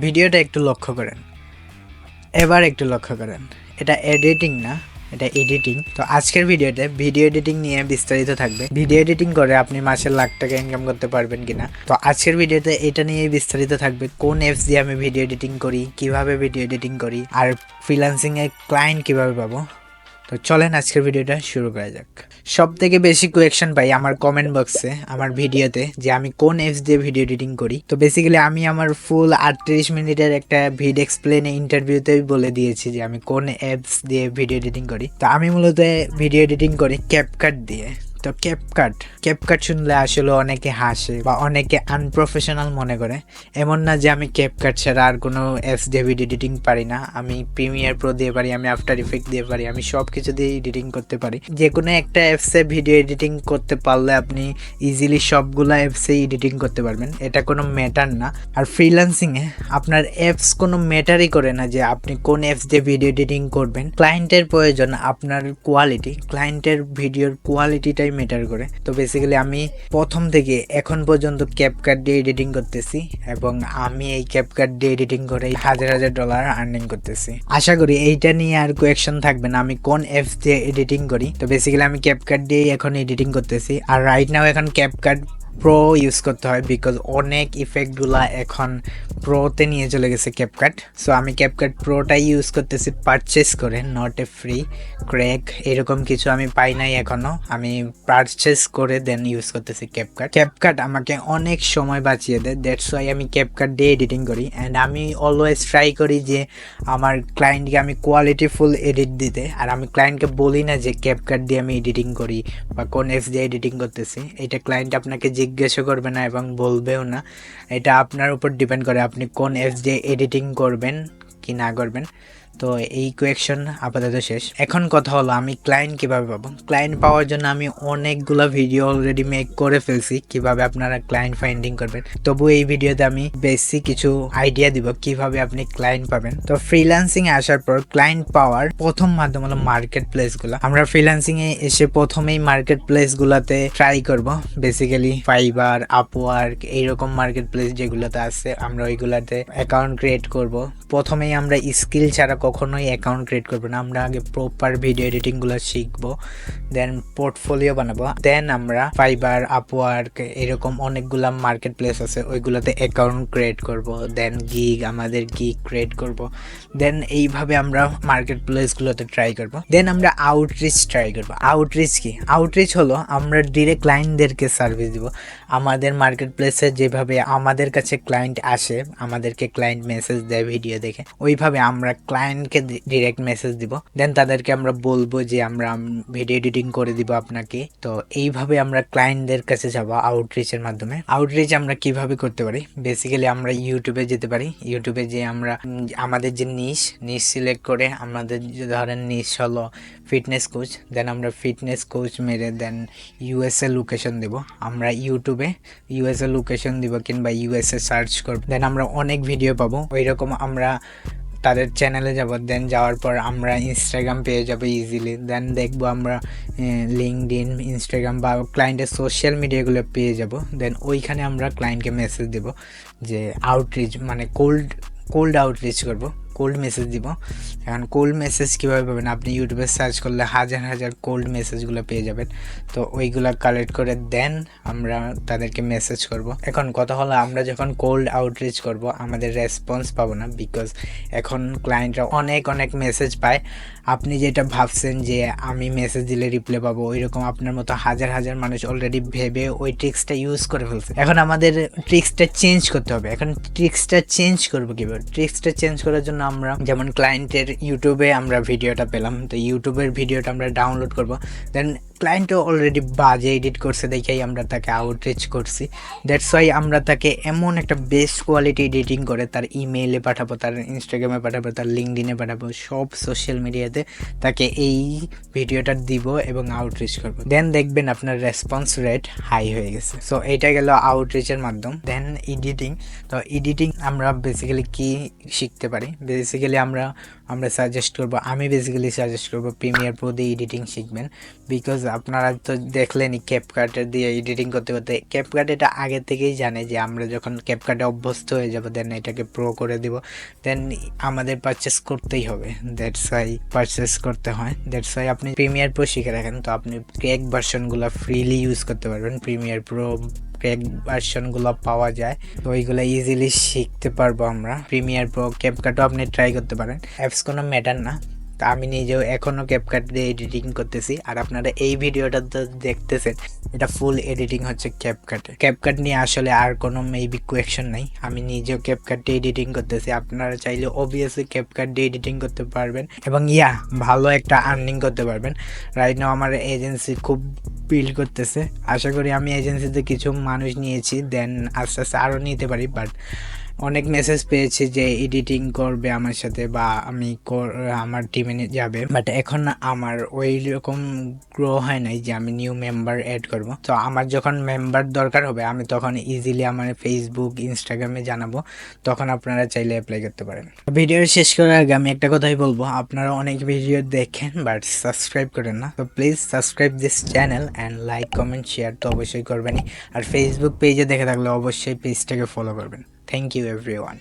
ভিডিওটা একটু লক্ষ্য করেন, এবার একটু লক্ষ্য করেন, এটা এডিটিং না, এটা এডিটিং। তো আজকের ভিডিওতে ভিডিও এডিটিং নিয়ে বিস্তারিত থাকবে। ভিডিও এডিটিং করে আপনি মাসে লাখ টাকা ইনকাম করতে পারবেন কিনা। তো আজকের ভিডিওতে এটা নিয়ে বিস্তারিত থাকবে, কোন অ্যাপস দিয়ে আমি ভিডিও এডিটিং করি, কিভাবে ভিডিও এডিটিং করি, আর ফ্রিল্যান্সিং এর ক্লায়েন্ট কিভাবে পাবো। তো চলেন আজকের ভিডিওটা শুরু করা যাক। সব থেকে বেশি কোয়েকশন পাই আমার কমেন্ট বক্সে, আমার ভিডিওতে, যে আমি কোন অ্যাপস দিয়ে ভিডিও এডিটিং করি। তো বেসিক্যালি আমি আমার ফুল 38 মিনিটের একটা ভিডিও এক্সপ্লেনে ইন্টারভিউতেই বলে দিয়েছি যে আমি কোন অ্যাপস দিয়ে ভিডিও এডিটিং করি। তো আমি মূলত ভিডিও এডিটিং করি ক্যাপকাট দিয়ে। তো ক্যাপকাট শুনলে আসলে অনেকে হাসে বা অনেকে আনপ্রফেশনাল মনে করে। এমন না যে আমি ক্যাপকাট ছাড়া আর কোনো অ্যাপস দিয়ে ভিডিও এডিটিং পারি না। আমি প্রিমিয়ার প্রো দিয়ে পারি, আমি আফটার ইফেক্ট দিয়ে পারি, আমি সব কিছু দিয়ে এডিটিং করতে পারি। যে কোনো একটা অ্যাপসে ভিডিও এডিটিং করতে পারলে আপনি ইজিলি সবগুলো অ্যাপসে এডিটিং করতে পারবেন, এটা কোনো ম্যাটার না। আর ফ্রিল্যান্সিংয়ে আপনার অ্যাপস কোনো ম্যাটারই করে না যে আপনি কোন অ্যাপস দিয়ে ভিডিও এডিটিং করবেন। ক্লায়েন্টের প্রয়োজন আপনার কোয়ালিটি, ক্লায়েন্টের ভিডিওর কোয়ালিটিটাই ম্যাটার করে। তো বেসিক্যালি আমি প্রথম থেকে এখন পর্যন্ত ক্যাপকাট দিয়ে এডিটিং করতেছি এবং আমি এই ক্যাপকাট দিয়ে এডিটিং করে $1000 আর্নিং করতেছি। আশা করি এইটা নিয়ে আর কোয়েকশন থাকবে না আমি কোন অ্যাপস দিয়ে এডিটিং করি। তো বেসিক্যালি আমি ক্যাপকাট দিয়ে এখন এডিটিং করতেছি। আর রাইট নাও এখন ক্যাপকাট প্রো ইউজ করতে হয়, বিকজ অনেক ইফেক্টগুলা এখন প্রোতে নিয়ে চলে গেছে ক্যাপকাট। সো আমি ক্যাপকাট প্রোটাই ইউজ করতেছি পারচেস করে, নট এ ফ্রি ক্র্যাক এরকম কিছু আমি পাই নাই এখনো। আমি পারচেস করে দেন ইউজ করতেছি ক্যাপকাট আমাকে অনেক সময় বাঁচিয়ে দেয়। দ্যাটস ওয়াই আমি ক্যাপকাট দিয়ে এডিটিং করি। অ্যান্ড আমি অলওয়েজ ট্রাই করি যে আমার ক্লায়েন্টকে আমি কোয়ালিটিফুল এডিট দিতে। আর আমি ক্লায়েন্টকে বলি না যে ক্যাপকাট দিয়ে আমি এডিটিং করি বা কোন অ্যাপস দিয়ে এডিটিং করতেছি। এটা ক্লায়েন্ট আপনাকে জিজ্ঞাসা করবে না এবং বলবেও না। এটা আপনার উপর ডিপেন্ড করে আপনি কোন অ্যাপস দিয়ে এডিটিং করবেন কি না করবেন। তো এই কোয়েকশন আপাতত শেষ। এখন কথা হলো আমি ক্লায়েন্ট কিভাবে পাবো। ক্লায়েন্ট পাওয়ার জন্য আমি অনেকগুলো ভিডিও অলরেডি মেক করে ফেলছি কিভাবে আপনারা ক্লায়েন্ট ফাইন্ডিং করবেন। তবু এই ভিডিওতে আমি বেসিক কিছু আইডিয়া দিব কিভাবে আপনি ক্লায়েন্ট পাবেন। তো ফ্রিল্যান্সিং এ আসার পর ক্লায়েন্ট পাওয়ার প্রথম মাধ্যম হলো মার্কেট প্লেসগুলো। আমরা ফ্রিল্যান্সিং এ এসে প্রথমেই মার্কেট প্লেসগুলোতে ট্রাই করব। বেসিক্যালি ফাইবার, আপওয়ার্ক এইরকম মার্কেট প্লেস যেগুলোতে আছে আমরা ওইগুলোতে অ্যাকাউন্ট ক্রিয়েট করব। প্রথমেই আমরা স্কিল ছাড়া কখনোই অ্যাকাউন্ট ক্রিয়েট করবো না। আমরা আগে প্রপার ভিডিও এডিটিংগুলো শিখবো, দেন পোর্টফোলিও বানাবো, দেন আমরা ফাইবার, আপওয়ার্ক এরকম অনেকগুলা মার্কেট প্লেস আছে ওইগুলোতে অ্যাকাউন্ট ক্রিয়েট করব। দেন আমাদের গিগ ক্রিয়েট করব। দেন এইভাবে আমরা মার্কেট প্লেসগুলোতে ট্রাই করব। দেন আমরা আউটরিচ ট্রাই করবো। আউটরিচ কি? আউটরিচ হলো আমরা ডিরেক্ট ক্লায়েন্টদেরকে সার্ভিস দিব। আমাদের মার্কেট প্লেসে যেভাবে আমাদের কাছে ক্লায়েন্ট আসে, আমাদেরকে ক্লায়েন্ট মেসেজ দেয় ভিডিও দেখে, ওইভাবে আমরা ক্লায়েন্টকে ডিরেক্ট মেসেজ দিব। দেন তাদেরকে আমরা বলবো যে আমরা ভিডিও এডিটিং করে দিব আপনাকে। তো এইভাবে আমরা ক্লায়েন্টদের কাছে যাব আউটরিচের মাধ্যমে। আউটরিচ আমরা কিভাবে করতে পারি? বেসিক্যালি আমরা ইউটিউবে যেতে পারি। ইউটিউবে যে আমরা আমাদের যে নিশ সিলেক্ট করে, আমাদের ধরেন নিশ হলো ফিটনেস কোচ, দেন আমরা ফিটনেস কোচ মেরে দেন ইউএসএ লোকেশন দেব। আমরা ইউটিউবে ইউএসএ লোকেশন দিব কিংবা ইউএসএ সার্চ করব। দেন আমরা অনেক ভিডিও পাবো। ওইরকম আমরা তাদের চ্যানেলে যাব। দেন যাওয়ার পর আমরা ইনস্টাগ্রাম পেয়ে যাবো ইজিলি। দেন দেখবো আমরা লিঙ্কডইন, ইনস্টাগ্রাম বা ক্লায়েন্টের সোশ্যাল মিডিয়াগুলো পেয়ে যাব। দেন ওইখানে আমরা ক্লায়েন্টকে মেসেজ দেব যে আউটরিচ মানে কোল্ড আউটরিচ করব, কোল্ড মেসেজ দিব। এখন কোল্ড মেসেজ কীভাবে পাবেন? আপনি ইউটিউবে সার্চ করলে হাজার হাজার কোল্ড মেসেজগুলো পেয়ে যাবেন। তো ওইগুলো কালেক্ট করে দেন আমরা তাদেরকে মেসেজ করব। এখন কথা হলো আমরা যখন কোল্ড আউটরিচ করব আমাদের রেসপন্স পাবো না, বিকজ এখন ক্লায়েন্টরা অনেক মেসেজ পায়। আপনি যেটা ভাবছেন যে আমি মেসেজ দিলে রিপ্লাই পাবো, ওইরকম আপনার মতো হাজার হাজার মানুষ অলরেডি ভেবে ওই ট্রিক্সটা ইউজ করে ফেলছে। এখন আমাদের ট্রিক্সটা চেঞ্জ করতে হবে। এখন ট্রিক্সটা চেঞ্জ করবো কীভাবে? ট্রিক্সটা চেঞ্জ করার জন্য আমরা যেমন ক্লায়েন্টের ইউটিউবে আমরা ভিডিওটা পেলাম, তো ইউটিউবের ভিডিওটা আমরা ডাউনলোড করব। দেন ক্লায়েন্টও অলরেডি বাজে এডিট করছে দেখেই আমরা তাকে আউটরিচ করছি। দ্যাটস ওয়াই আমরা তাকে এমন একটা বেস্ট কোয়ালিটি এডিটিং করে তার ইমেইলে পাঠাবো, তার ইনস্টাগ্রামে পাঠাবো, তার লিঙ্কডইনে পাঠাবো, সব সোশ্যাল মিডিয়াতে তাকে এই ভিডিওটা দিব এবং আউটরিচ করবো। দেন দেখবেন আপনার রেসপন্স রেট হাই হয়ে গেছে। সো এইটা গেল আউটরিচের মাধ্যম। দেন এডিটিং। তো এডিটিং আমরা বেসিক্যালি কি শিখতে পারি? বেসিক্যালি আমরা আমরা সাজেস্ট করব, আমি বেসিক্যালি সাজেস্ট করব প্রিমিয়ার প্রো দিয়ে এডিটিং শিখবেন। বিকজ আপনারা তো দেখলেনই ক্যাপকাট দিয়ে এডিটিং করতে করতে, ক্যাপকাট এটা আগে থেকেই জানে যে আমরা যখন ক্যাপকাটে অভ্যস্ত হয়ে যাব দেন এটাকে প্রো করে দিব, দেন আমাদের পারচেস করতেই হবে। দ্যাটস ওয়াই পারচেস করতে হয়, দ্যাটস ওয়াই আপনি প্রিমিয়ার প্রো শিখে রাখেন, তো আপনি ক্র্যাক ভার্সনগুলো ফ্রিলি ইউজ করতে পারবেন। প্রিমিয়ার প্রো ক্র্যাক ভার্সনগুলো পাওয়া যায়, তো ওইগুলো ইজিলি শিখতে পারবো আমরা। প্রিমিয়ার প্রো, ক্যাপকাটও আপনি ট্রাই করতে পারেন, অ্যাপস কোনো ম্যাটার না। তা আমি নিজেও এখনও ক্যাপকাট দিয়ে এডিটিং করতেছি, আর আপনারা এই ভিডিওটা তো দেখতেছেন, এটা ফুল এডিটিং হচ্ছে ক্যাপকাটে। ক্যাপকাট নিয়ে আসলে আর কোনো মেবি কোয়েকশন নাই, আমি নিজেও ক্যাপকাট দিয়ে এডিটিং করতেছি। আপনারা চাইলে অবভিয়াসলি ক্যাপকাট দিয়ে এডিটিং করতে পারবেন এবং ভালো একটা আর্নিং করতে পারবেন। রাইট নাও আমার এজেন্সি খুব বিল্ড করতেছে, আশা করি আমি এজেন্সিতে কিছু মানুষ নিয়েছি, দেন আস্তে আস্তে আরও নিতে পারি। বাট অনেক মেসেজ পেয়েছি যে এডিটিং করবে আমার সাথে বা আমার টিমে যাবে, বাট এখন আমার ওই রকম গ্রো হয় নাই যে আমি নিউ মেম্বার অ্যাড করব। তো আমার যখন মেম্বার দরকার হবে আমি তখন ইজিলি আমার ফেসবুক ইনস্টাগ্রামে জানাবো, তখন আপনারা চাইলে অ্যাপ্লাই করতে পারেন। ভিডিও শেষ করার আগে আমি একটা কথাই বলবো, আপনারা অনেক ভিডিও দেখেন বাট সাবস্ক্রাইব করেন না, তো please subscribe this channel and like comment share তো অবশ্যই করবেনই। আর ফেসবুক পেজে দেখে থাকলে অবশ্যই পেজটাকে ফলো করবেন। Thank you everyone.